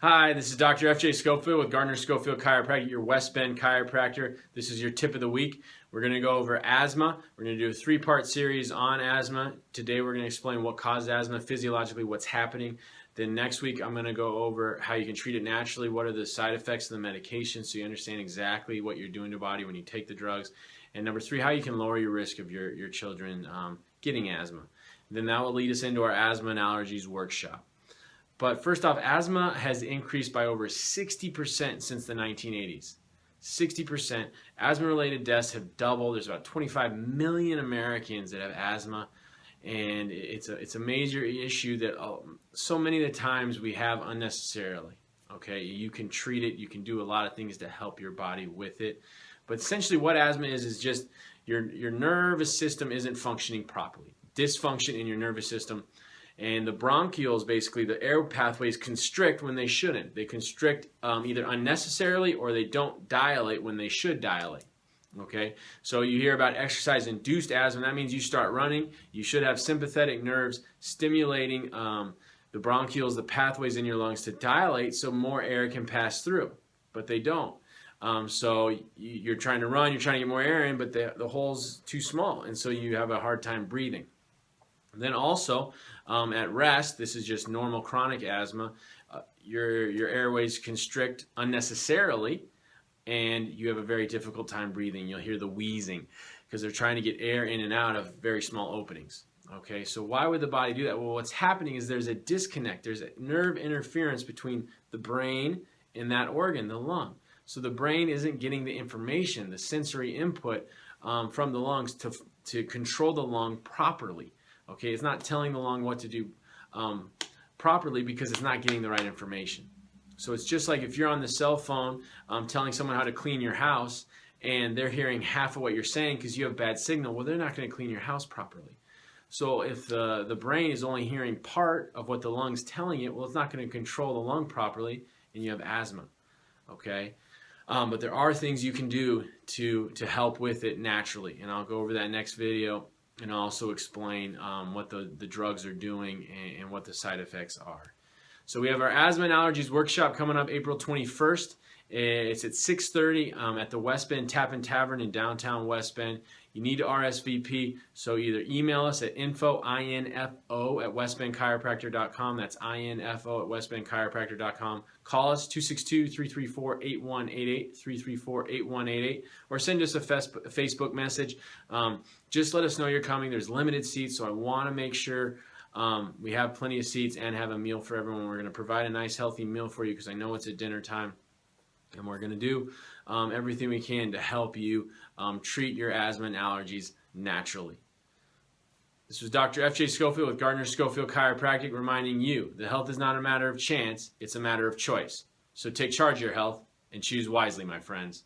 Hi, this is Dr. F.J. Schofield with Gardner Schofield Chiropractic, your West Bend chiropractor. This is your tip of the week. We're going to go over asthma. We're going to do a three-part series on asthma. Today we're going to explain what causes asthma, physiologically what's happening. Then next week I'm going to go over how you can treat it naturally, what are the side effects of the medication so you understand exactly what you're doing to your body when you take the drugs. And number three, how you can lower your risk of your children getting asthma. Then that will lead us into our asthma and allergies workshop. But first off, asthma has increased by over 60% since the 1980s. 60%. Asthma-related deaths have doubled. There's about 25 million Americans that have asthma, and it's a major issue that so many of the times we have unnecessarily. Okay, you can treat it. You can do a lot of things to help your body with it. But essentially what asthma is just your nervous system isn't functioning properly. Dysfunction in your nervous system. And the bronchioles, basically, the air pathways constrict when they shouldn't. They constrict either unnecessarily or they don't dilate when they should dilate. Okay, so you hear about exercise-induced asthma. That means you start running. You should have sympathetic nerves stimulating the bronchioles, the pathways in your lungs to dilate so more air can pass through. But they don't. So you're trying to run, you're trying to get more air in, but the hole's too small, and so you have a hard time breathing. Then also, at rest, this is just normal chronic asthma, your airways constrict unnecessarily, and you have a very difficult time breathing. You'll hear the wheezing because they're trying to get air in and out of very small openings. Okay, so why would the body do that? Well, what's happening is there's a disconnect. There's a nerve interference between the brain and that organ, the lung. So the brain isn't getting the information, the sensory input from the lungs to control the lung properly. Okay, it's not telling the lung what to do properly because it's not getting the right information. So it's just like if you're on the cell phone telling someone how to clean your house and they're hearing half of what you're saying because you have bad signal, well, they're not going to clean your house properly. So if the brain is only hearing part of what the lung's telling it, well, it's not going to control the lung properly and you have asthma. Okay, but there are things you can do to help with it naturally, and I'll go over that next video. And also explain what the drugs are doing and what the side effects are. So we have our asthma and allergies workshop coming up April 21st. It's at 6:30 at the West Bend Tappan Tavern in downtown West Bend. You need to RSVP, so either email us at info@westbendchiropractor.com. That's info@westbendchiropractor.com. Call us 262-334-8188, 334-8188, or send us a Facebook message. Just let us know you're coming. There's limited seats, so I want to make sure we have plenty of seats and have a meal for everyone. We're going to provide a nice healthy meal for you because I know it's at dinner time. And we're going to do everything we can to help you treat your asthma and allergies naturally. This was Dr. F.J. Schofield with Gardner Schofield Chiropractic reminding you that health is not a matter of chance, it's a matter of choice. So take charge of your health and choose wisely, my friends.